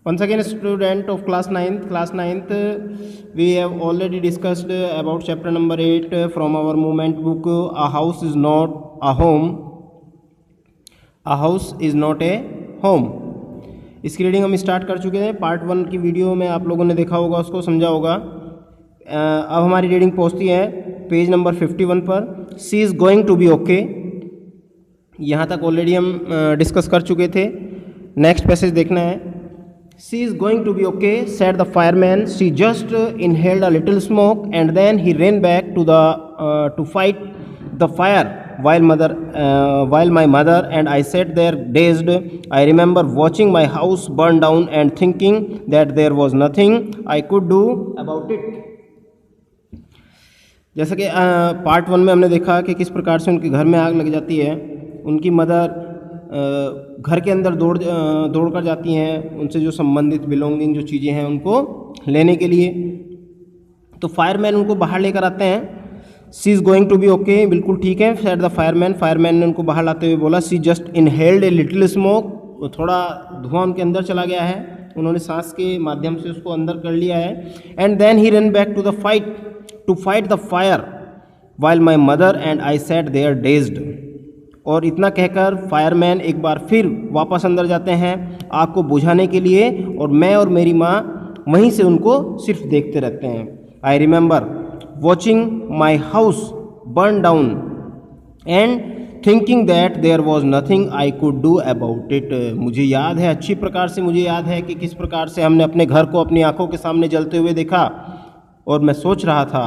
Once again, student of class 9th, we have already discussed about chapter number 8 from our movement book. A house is not a home. A house is not a home. इसकी reading हम start कर चुके हैं. Part 1 की video में आप लोगों ने देखा होगा, उसको समझा होगा. अब हमारी रीडिंग पहुंचती है पेज नंबर 51 पर. She is going to be okay. यहाँ तक ऑलरेडी हम डिस्कस कर चुके थे. नेक्स्ट पैसेज देखना है. She is going to be okay, said the fireman. She just inhaled a little smoke and then he ran back to fight the fire while my mother and I sat there dazed. I remember watching my house burn down and thinking that there was nothing I could do about it. जैसा कि part 1 में हमने देखा कि किस प्रकार से उनके घर में आग लग जाती है. उनकी मदर घर के अंदर दौड़ कर जाती हैं उनसे जो संबंधित बिलोंगिंग जो चीज़ें हैं उनको लेने के लिए. तो फायरमैन उनको बाहर लेकर आते हैं. She is going to be okay, बिल्कुल ठीक है, सेड द फायरमैन. फायरमैन ने उनको बाहर लाते हुए बोला, she just inhaled a little smoke. थोड़ा धुआं उनके अंदर चला गया है, उन्होंने सांस के माध्यम से उसको अंदर कर लिया है. And then he run back to fight the fire while my mother and I sat there dazed. और इतना कहकर फायरमैन एक बार फिर वापस अंदर जाते हैं आग को बुझाने के लिए, और मैं और मेरी माँ वहीं से उनको सिर्फ देखते रहते हैं. I remember watching my house burn down and thinking that there was nothing I could do about it. मुझे याद है, अच्छी प्रकार से मुझे याद है कि किस प्रकार से हमने अपने घर को अपनी आंखों के सामने जलते हुए देखा, और मैं सोच रहा था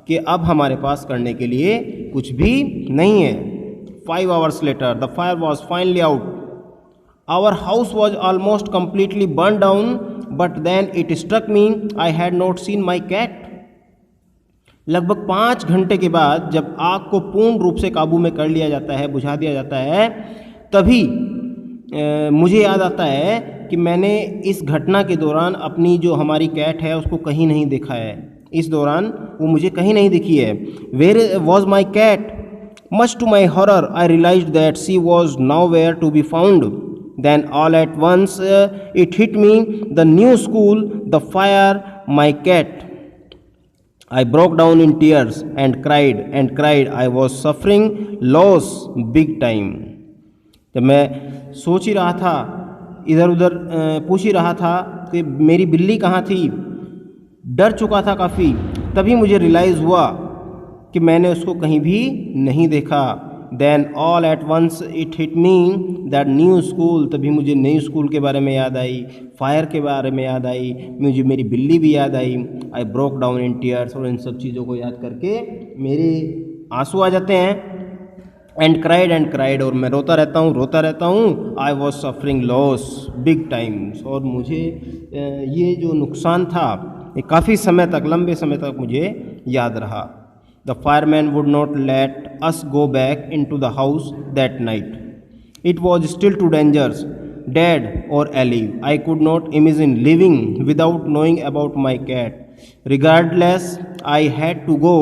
कि अब हमारे पास करने के लिए कुछ भी नहीं है. 5 hours later, the fire was finally out. Our house was almost completely burned down, but then it struck me I had not seen my cat. लगभग 5 घंटे के बाद जब आग को पूर्ण रूप से काबू में कर लिया जाता है, बुझा दिया जाता है, तभी मुझे याद आता है कि मैंने इस घटना के दौरान अपनी जो हमारी कैट है उसको कहीं नहीं देखा है. इस दौरान वो मुझे कहीं नहीं दिखी है. Where was my cat? Much to my horror, I realized that she was nowhere to be found. Then all at once it hit me, the new school, the fire, my cat. I broke down in tears and cried. I was suffering loss big time. जब मैं सोच ही रहा था, इधर उधर पूछ ही रहा था कि मेरी बिल्ली कहाँ थी, डर चुका था काफ़ी, तभी मुझे रियलाइज़ हुआ कि मैंने उसको कहीं भी नहीं देखा. Then all at once it hit me that new school. तभी मुझे नई स्कूल के बारे में याद आई, फायर के बारे में याद आई, मुझे मेरी बिल्ली भी याद आई. I broke down in tears. और इन सब चीज़ों को याद करके मेरे आंसू आ जाते हैं. And cried. और मैं रोता रहता हूँ. I was suffering loss big times. और मुझे ये जो नुकसान था ये काफ़ी समय तक, लंबे समय तक मुझे याद रहा. The fireman would not let us go back into the house that night. It was still too dangerous, dead or alive. I could not imagine living without knowing about my cat. Regardless, I had to go.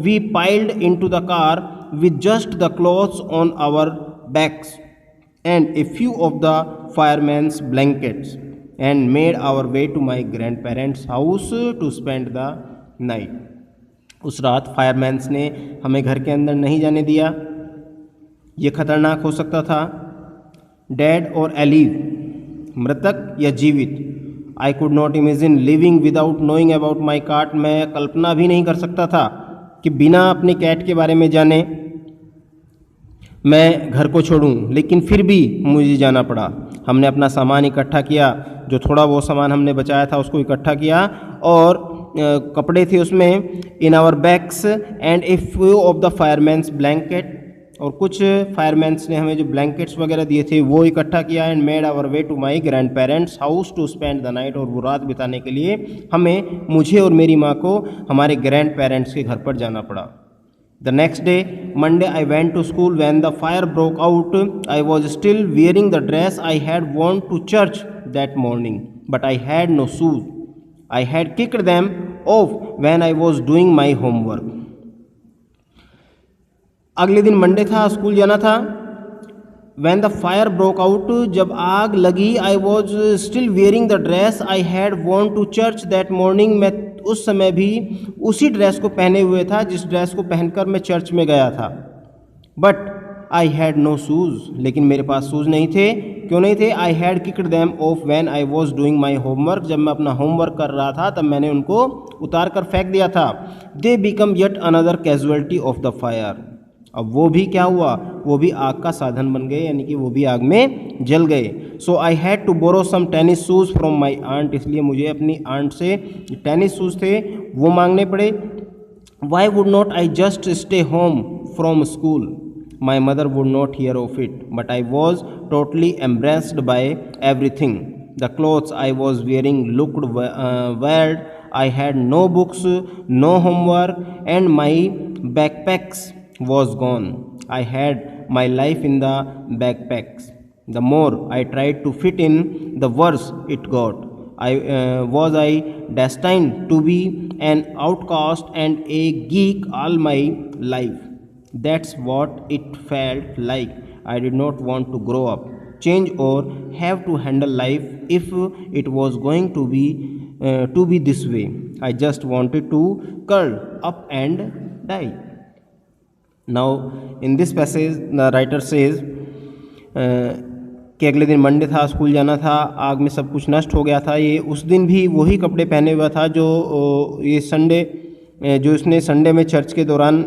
We piled into the car with just the clothes on our backs and a few of the fireman's blankets and made our way to my grandparents' house to spend the night. उस रात फायरमैन्स ने हमें घर के अंदर नहीं जाने दिया. ये खतरनाक हो सकता था. डेड और एलिव, मृतक या जीवित. I could not imagine living without knowing about my cat. मैं कल्पना भी नहीं कर सकता था कि बिना अपने कैट के बारे में जाने मैं घर को छोड़ूं. लेकिन फिर भी मुझे जाना पड़ा. हमने अपना सामान इकट्ठा किया, जो थोड़ा वो सामान हमने बचाया था उसको इकट्ठा किया, और कपड़े थे उसमें. In our bags and a few of the fireman's blanket. और कुछ फायरमैन्स ने हमें जो ब्लैंकेट्स वगैरह दिए थे वो इकट्ठा किया. And made our way to my grandparents house to spend the night. और वो रात बिताने के लिए मुझे और मेरी माँ को हमारे ग्रैंड पेरेंट्स के घर पर जाना पड़ा. The next day, Monday, I went to school. When the fire broke out, I was still wearing the dress I had worn to church that morning, but I had no shoes. I had kicked them off when I was doing my homework. अगले दिन Monday था, school जाना था. When the fire broke out, जब आग लगी, I was still wearing the dress I had worn to church that morning. मैं उस समय भी उसी ड्रेस को पहने हुए था जिस ड्रेस को पहनकर मैं चर्च में गया था. But I had no shoes. लेकिन मेरे पास शूज़ नहीं थे. क्यों नहीं थे? I had kicked them off when I was doing my homework. जब मैं अपना होमवर्क कर रहा था तब मैंने उनको उतार कर फेंक दिया था. They become yet another casualty of the fire. अब वो भी क्या हुआ? वो भी आग का साधन बन गए, यानी कि वो भी आग में जल गए. So I had to borrow some tennis shoes from my aunt. इसलिए मुझे अपनी आंट से टेनिस शूज़ थे वो मांगने पड़े. Why would not I just stay home from school? My mother would not hear of it, but I was totally embarrassed by everything. The clothes I was wearing looked weird. I had no books, no homework, and my backpacks was gone. I had my life in the backpacks. The more I tried to fit in, the worse it got. Was I destined to be an outcast and a geek all my life? That's what it felt like. I did not want to grow up, change, or have to handle life if it was going to be this way. I just wanted to curl up and die. Now in this passage the writer says कि अगले दिन Monday था, school जाना था, आग में सब कुछ नष्ट हो गया था. ये उस दिन भी वही कपड़े पहने हुआ था जो ये संडे जो इसने संडे में चर्च के दौरान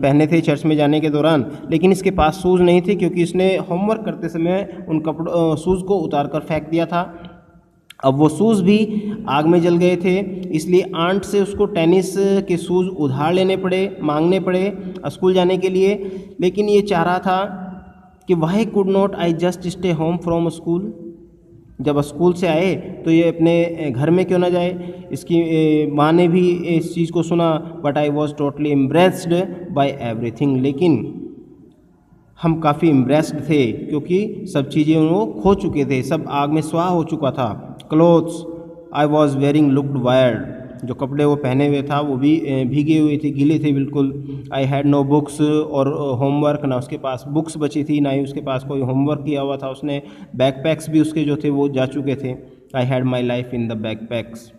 पहने थे, चर्च में जाने के दौरान. लेकिन इसके पास शूज़ नहीं थे क्योंकि इसने होमवर्क करते समय उन शूज़ को उतार कर फेंक दिया था. अब वो शूज़ भी आग में जल गए थे, इसलिए आंट से उसको टेनिस के शूज़ उधार लेने पड़े, मांगने पड़े स्कूल जाने के लिए. लेकिन ये चाह रहा था कि Y could not I just stay home from school. जब स्कूल से आए तो ये अपने घर में क्यों ना जाए. इसकी माँ ने भी इस चीज़ को सुना. But I was totally impressed by everything. लेकिन हम काफ़ी इम्प्रेस्ड थे क्योंकि सब चीज़ें वो खो चुके थे, सब आग में स्वाह हो चुका था. Clothes I was wearing looked wired. जो कपड़े वो पहने हुए था वो भी भीगे हुए थे, गीले थे बिल्कुल. आई हैड नो बुक्स और होमवर्क. ना उसके पास बुक्स बची थी, ना ही उसके पास कोई होमवर्क किया हुआ था उसने. बैकपैक्स भी उसके जो थे वो जा चुके थे. I had my life in the backpacks.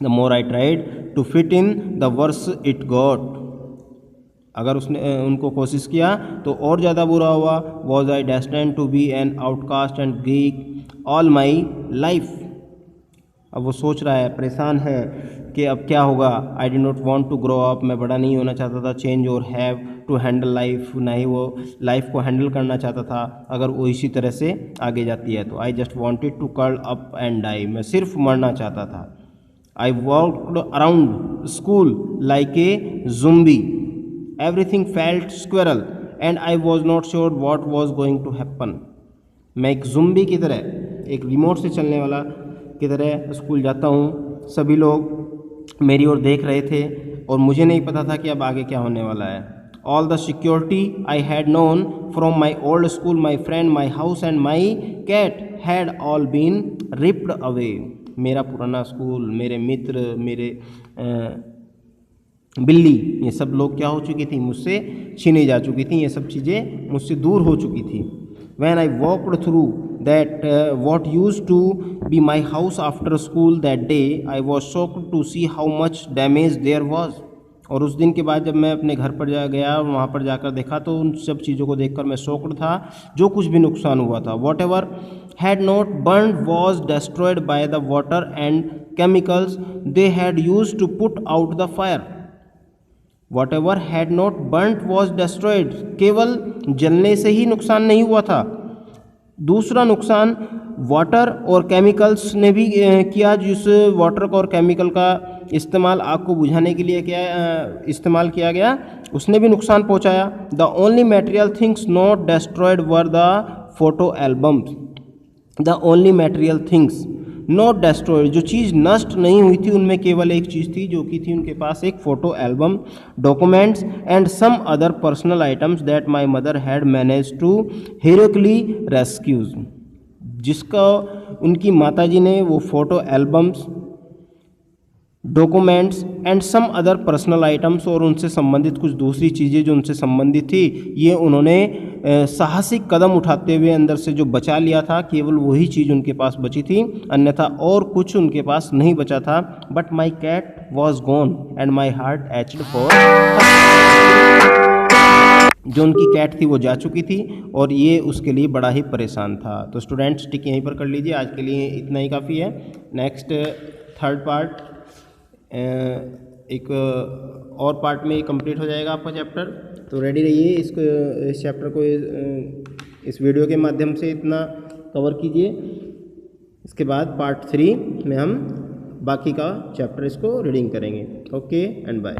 The more I tried to fit in, the worse it got. अगर उसने उनको कोशिश किया तो और ज़्यादा बुरा हुआ. Was I destined to be an outcast and geek all my life. अब वो सोच रहा है, परेशान है कि अब क्या होगा. I did not want to grow up. मैं बड़ा नहीं होना चाहता था. चेंज और हैव टू हैंडल लाइफ. ना ही वो लाइफ को हैंडल करना चाहता था अगर वो इसी तरह से आगे जाती है तो. I just wanted to curl up and die. मैं सिर्फ मरना चाहता था. I walked around school like a zombie. Everything felt surreal and I was not sure what was going to happen. मैं एक ज़ुम्बी की तरह, एक रिमोट से चलने वाला की तरह स्कूल जाता हूँ. सभी लोग मेरी ओर देख रहे थे और मुझे नहीं पता था कि अब आगे क्या होने वाला है. All the security I had known from my old school, my friend, my house and my cat had all been ripped away. मेरा पुराना स्कूल, मेरे मित्र, मेरे बिल्ली, ये सब लोग क्या हो चुकी थी, मुझसे छीनी जा चुकी थी. ये सब चीज़ें मुझसे दूर हो चुकी थी. When I walked through that what used to be my house after school that day, I was shocked to see how much damage there was. और उस दिन के बाद जब मैं अपने घर पर गया, वहाँ पर जाकर देखा तो उन सब चीज़ों को देखकर मैं शॉक्ड था. जो कुछ भी नुकसान हुआ था, whatever had not burned was destroyed by the water and chemicals they had used to put out the fire. Whatever had not burnt was destroyed. केवल जलने से ही नुकसान नहीं हुआ था, दूसरा नुकसान वाटर और केमिकल्स ने भी किया. जिस वाटर और केमिकल का इस्तेमाल आग को बुझाने के लिए इस्तेमाल किया गया, उसने भी नुकसान पहुंचाया. The only material things not destroyed were the photo albums. The only material things not destroyed. जो चीज़ नष्ट नहीं हुई थी उनमें केवल एक चीज़ थी, जो कि थी उनके पास एक photo album, documents and some other personal items that my mother had managed to heroically rescues. जिसका उनकी माताजी ने वो photo albums, documents and some other personal items, और उनसे संबंधित कुछ दूसरी चीज़ें जो उनसे संबंधित थी, ये उन्होंने साहसिक कदम उठाते हुए अंदर से जो बचा लिया था, केवल वही चीज़ उनके पास बची थी, अन्यथा और कुछ उनके पास नहीं बचा था। But my cat was gone and my heart ached for, जो उनकी कैट थी वो जा चुकी थी और ये उसके लिए बड़ा ही परेशान था। तो स्टूडेंट्स टिक यहीं पर कर लीजिए, आज के लिए इतना ही काफ़ी है। नेक्स्ट थर्ड पार्ट एक और पार्ट में कंप्लीट हो जाएगा आपका चैप्टर, तो रेडी रहिए। इस चैप्टर को इस वीडियो के माध्यम से इतना कवर कीजिए। इसके बाद पार्ट 3 में हम बाकी का चैप्टर इसको रीडिंग करेंगे। Okay and bye.